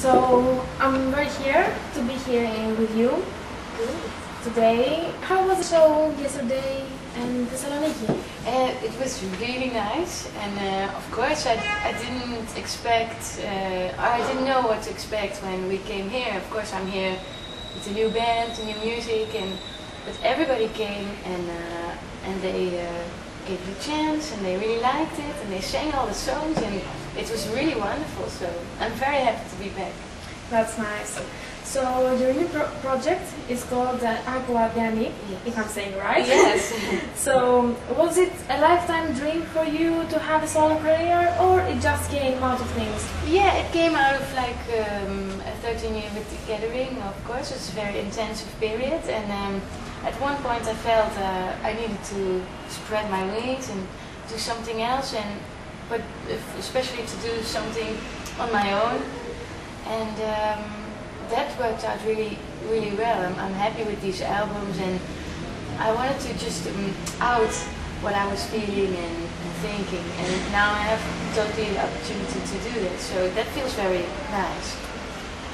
So I'm very here to be here with you today. How was the show yesterday in Thessaloniki? It was really nice, and of course I didn't expect, I didn't know what to expect when we came here. Of course I'm here with a new band, new music, but everybody came and they gave it a chance, and they really liked it, and they sang all the songs, and it was really wonderful. So I'm very happy to be back. That's nice. So your new project is called Agua De Annique, if I'm saying right. Yes. So was it a lifetime dream for you to have a solo career, or it just came out of things? Yeah, it came out of like a 13-year gathering. Of course, it's a very intensive period, and at one point I felt I needed to spread my wings and do something else, but especially to do something on my own, and that worked out really, really well. I'm happy with these albums, and I wanted to just out what I was feeling and thinking, and now I have totally the opportunity to do that, so that feels very nice.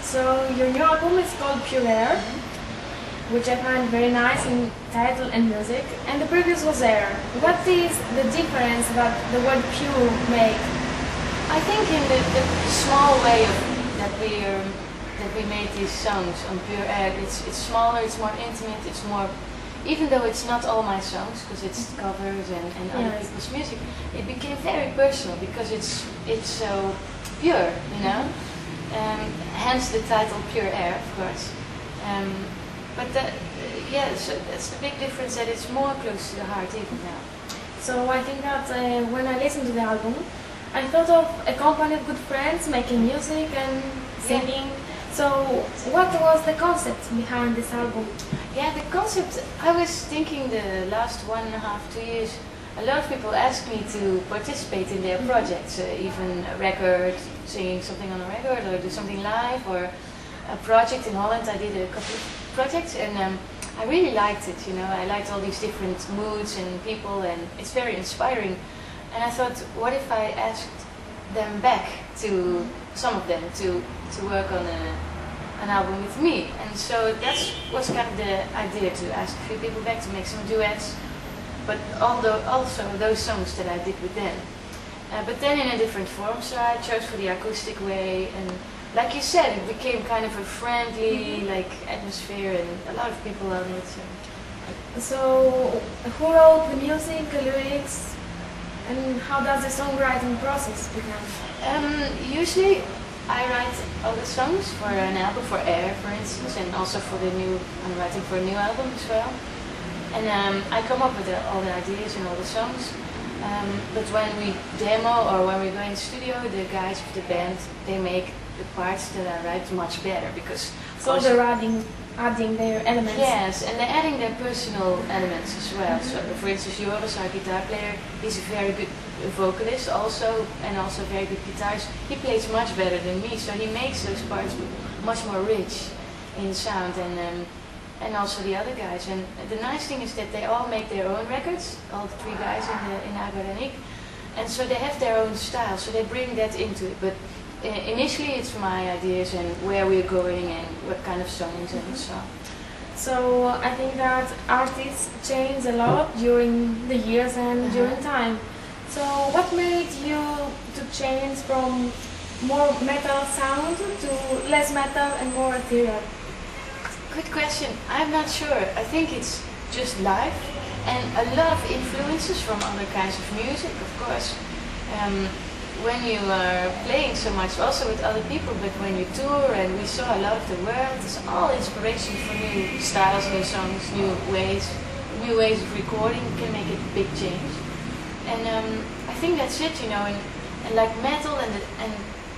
So your new album is called Pure Air, which I find very nice in title and music, and the previous was Air. What is the difference that the word pure make? I think in the small way that we made these songs on Pure Air, it's smaller, it's more intimate, it's more, even though it's not all my songs, because it's covers and other people's music, it became very personal because it's so pure, you know, hence the title Pure Air, of course. So that's the big difference, that it's more close to the heart even now. So I think that when I listened to the album, I thought of a company of good friends making music and singing. Yeah. So what was the concept behind this album? Yeah, the concept, I was thinking the last 1.5 to 2 years, a lot of people ask me to participate in their projects, even a record, singing something on a record, or do something live, or a project in Holland. I did a couple of projects, and I really liked it, you know. I liked all these different moods and people, and it's very inspiring. And I thought, what if I asked them back, to some of them, to work on an album with me? And so that was kind of the idea, to ask a few people back to make some duets, but also those songs that I did with them. But then in a different form, so I chose for the acoustic way, and like you said, it became kind of a friendly atmosphere, and a lot of people love it. So who wrote the music, the lyrics, and how does the songwriting process begin? Usually I write all the songs for an album, for Air for instance, and also for I'm writing for a new album as well. And I come up with all the ideas and all the songs. But when we demo or when we go in the studio, the guys of the band, they make the parts that I write much better, because so they're adding their elements. Yes, and they're adding their personal elements as well. So for instance, Joris, our guitar player, he's a very good vocalist also, and also very good guitarist. He plays much better than me, so he makes those parts much more rich in sound, and also the other guys. And the nice thing is that they all make their own records, all the 3 guys in Agua De Annique, and so they have their own style, so they bring that into it. But initially it's my ideas and where we're going and what kind of songs and so on. So I think that artists change a lot during the years and during time. So what made you to change from more metal sound to less metal and more ethereal? Good question. I'm not sure. I think it's just life, and a lot of influences from other kinds of music, of course. When you are playing so much also with other people, but when you tour, and we saw a lot of the world, it's all inspiration for new styles, new songs, new ways of recording can make a big change. And I think that's it, you know, and like metal, and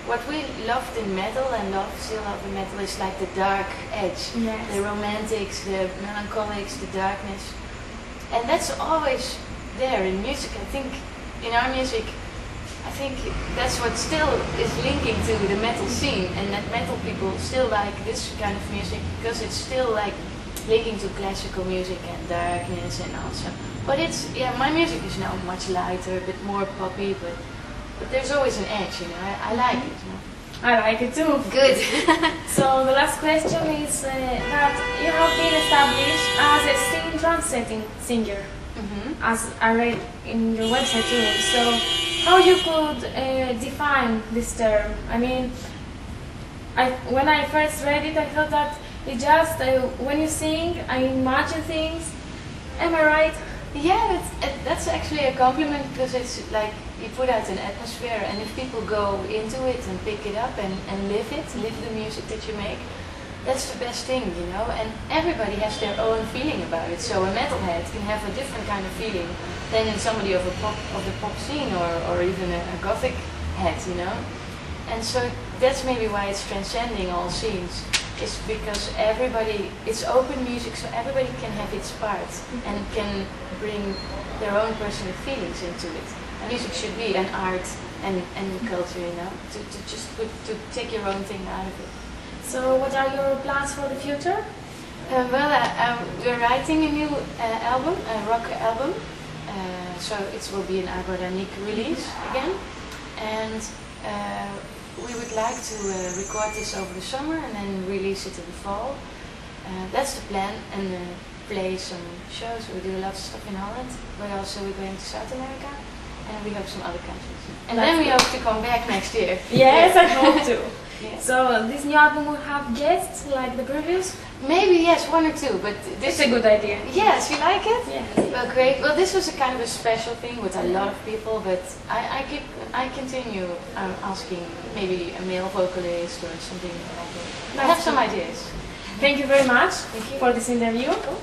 what we loved in metal and still love in metal is like the dark edge, the romantics, the melancholics, the darkness, and that's always there in music. I think in our music, I think that's what still is linking to the metal scene, and that metal people still like this kind of music because it's still like linking to classical music and darkness and also. But it's, my music is now much lighter, a bit more poppy, but there's always an edge, you know. I like it, you know. I like it too. Good. So the last question is that you have been established as a scene-trendsetting singer, as I read in your website too. So how you could define this term? I mean, when I first read it, I thought that it just when you sing, I imagine things. Am I right? Yeah, that's actually a compliment, because it's like you put out an atmosphere, and if people go into it and pick it up and live the music that you make, that's the best thing, you know. And everybody has their own feeling about it. So a metalhead can have a different kind of feeling than somebody of the pop scene, or even a gothic head, you know. And so that's maybe why it's transcending all scenes. It's because it's open music, so everybody can have its part and can bring their own personal feelings into it. And music should be an art and culture, you know, to take your own thing out of it. So what are your plans for the future? We're writing a new album, a rock album. So it will be an Agua De Annique release again. And we would like to record this over the summer and then release it in the fall. That's the plan, and play some shows. We do a lot of stuff in Holland, but also we're going to South America, and we hope some other countries. And then we hope to come back next year. Yes, I hope to. Yeah. So this new album will have guests like the previous? Maybe, yes, one or two, but this It's a good idea. Yes, you like it? Yes. Well, great. Well, this was a kind of a special thing with a lot of people, but I continue asking maybe a male vocalist or something like that. I have some ideas. Thank you very much you. for this interview. Cool.